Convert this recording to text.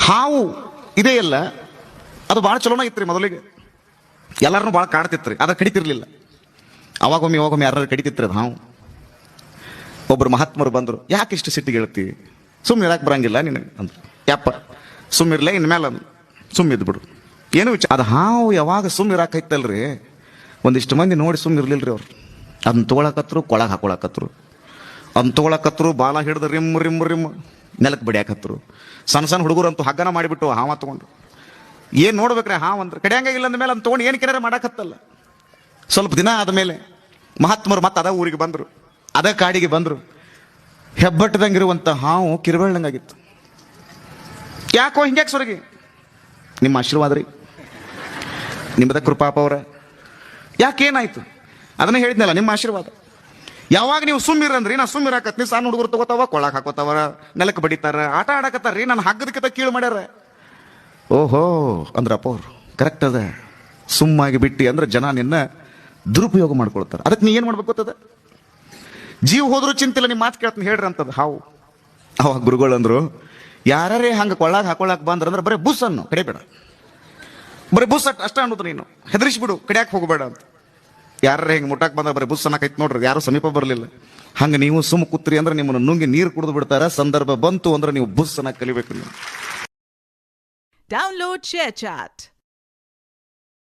ಹಾವು ಇದೇ ಇಲ್ಲ, ಅದು ಭಾಳ ಚಲೋನ ಇತ್ತು ರೀ. ಮೊದಲಿಗೆ ಎಲ್ಲರನ್ನೂ ಭಾಳ ಕಾಡ್ತಿತ್ತು ರೀ, ಅದ್ರ ಕಡಿತಿರ್ಲಿಲ್ಲ. ಅವಾಗೊಮ್ಮೆ ಯಾರು ಕಡಿತಿತ್ತು ಅದು ಹಾವು. ಒಬ್ಬರು ಮಹಾತ್ಮರು ಬಂದರು, ಯಾಕೆ ಇಷ್ಟು ಸಿಟ್ಟಿಗೆ ಹೇಳ್ತೀವಿ, ಸುಮ್ಮನೆ ಇರಕ್ಕೆ ಬರಂಗಿಲ್ಲ ನೀನು ಅಂದ್ರು. ಯಪ್ಪ ಸುಮ್ಮಿರ್ಲೇ, ಇನ್ಮೇಲೆ ಸುಮ್ಮಿದ್ದು ಬಿಡು, ಏನು ವಿಚಾರ. ಅದು ಹಾವು ಯಾವಾಗ ಸುಮ್ಮ ಇರಾಕೈತಲ್ರಿ, ಒಂದಿಷ್ಟು ಮಂದಿ ನೋಡಿ ಸುಮ್ಮ ಇರ್ಲಿಲ್ರಿ ಅವ್ರು. ಅದನ್ನ ತೊಗೊಳಕತ್ರು, ಕೊಳಗೆ ಹಾಕೊಳಕತ್ರು, ಅದನ್ನ ತೊಗೊಳಕತ್ರು, ಬಾಲ ಹಿಡಿದು ರಿಮ್ ನೆಲಕ್ಕೆ ಬಡಿಯಾಕತ್ರು. ಸಣ್ಣ ಹುಡುಗರಂತೂ ಹಗ್ಗನ ಮಾಡಿಬಿಟ್ಟು ಹಾವ ತೊಗೊಂಡು ಏನು ನೋಡ್ಬೇಕ್ರೆ ಹಾವು ಅಂದ್ರೆ ಕಡಿಯಂಗಿಲ್ಲ ಅಂದಮೇಲೆ ಅದನ್ನ ತೊಗೊಂಡು ಏನು ಕೆನಾರ ಮಾಡಾಕತ್ತಲ್ಲ. ಸ್ವಲ್ಪ ದಿನ ಆದಮೇಲೆ ಮಹಾತ್ಮರು ಮತ್ತೆ ಅದ ಊರಿಗೆ ಬಂದರು, ಅದ ಕಾಡಿಗೆ ಬಂದರು. ಹೆಬ್ಬಟ್ಟದಂಗಿರುವಂಥ ಹಾವು ಕಿರುಬೆಳ್ಳಂಗಾಗಿತ್ತು. ಯಾಕೋ ಹಿಂಗ್ಯಾಕೆ ಸೊರಗಿ? ನಿಮ್ಮ ಆಶೀರ್ವಾದ ರೀ, ನಿಮ್ಮದ ಕೃಪಾಪ ಅವರ. ಯಾಕೇನಾಯ್ತು ಅದನ್ನ ಹೇಳಿದ್ನಲ್ಲ, ನಿಮ್ಮ ಆಶೀರ್ವಾದ. ಯಾವಾಗ ನೀವು ಸುಮ್ಮಿರಂದ್ರಿ, ನಾ ಸುಮ್ಮಿರಾಕತ್ನಿ, ಸಣ್ಣ ಹುಡುಗರು ತಗೋತಾವ, ಕೊಳಕ್ ಹಾಕೋತಾವ, ನೆಲಕ್ಕೆ ಬಡಿತಾರ, ಆಟ ಆಡಕತ್ತಾರ್ರಿ, ನಾನು ಹಗ್ಗದಕ್ಕಿಂತ ಕೀಳು ಮಾಡ್ಯಾರ. ಓಹೋ ಅಂದ್ರಪ್ಪ ಅವ್ರು, ಕರೆಕ್ಟ್ ಅದ. ಸುಮ್ಮಾಗಿ ಬಿಟ್ಟು ಅಂದ್ರೆ ಜನ ನಿನ್ನ ದುರುಪಯೋಗ ಮಾಡ್ಕೊಳ್ತಾರೆ. ಅದಕ್ಕೆ ನೀ ಏನು ಮಾಡ್ಬೇಕು ಗೊತ್ತದ? ಜೀವ ಹೋದ್ರೂ ಚಿಂತಿಲ್ಲ, ನಿಮ್ಮ ಮಾತು ಕೇಳ್ತೀನಿ ಹೇಳ್ರಿ ಅಂತದ ಹಾವು. ಅವಾಗ ಗುರುಗಳು ಅಂದ್ರು, ಯಾರೇ ಹಂಗೆ ಕೊಳ್ಳಾಗ ಹಾಕೊಳಕ್ ಬಂದ್ರಂದ್ರೆ ಬರೀ ಬುಸ್ ಅನ್ನು ಕಡಿಬೇಡ, ಬರೀ ಬುಸ್ ಅಷ್ಟ ಅನ್ನೋದು, ನೀನು ಹೆದರಿಸ್ಬಿಡು, ಕಡಿಯಾಕೆ ಹೋಗಬೇಡ ಅಂತ. ಯಾರೇ ಹಿಂಗೆ ಮುಟ್ಟಾಕ್ ಬಂದ್ರೆ ಬರೀ ಬುಸ್ ಅನ್ನಕೈತಿ ನೋಡ್ರಿ, ಯಾರು ಸಮೀಪ ಬರಲಿಲ್ಲ. ಹಂಗೆ ನೀವು ಸುಮ್ಮ ಕೂತ್ರಿ ಅಂದ್ರೆ ನಿಮ್ಮನ್ನು ನುಂಗಿ ನೀರು ಕುಡಿದು ಬಿಡ್ತಾರ. ಸಂದರ್ಭ ಬಂತು ಅಂದ್ರೆ ನೀವು ಬುಸ್ ಅನ್ನಕ್ಕೆ ಕಲಿಬೇಕು ನೀವು. Download ShareChat.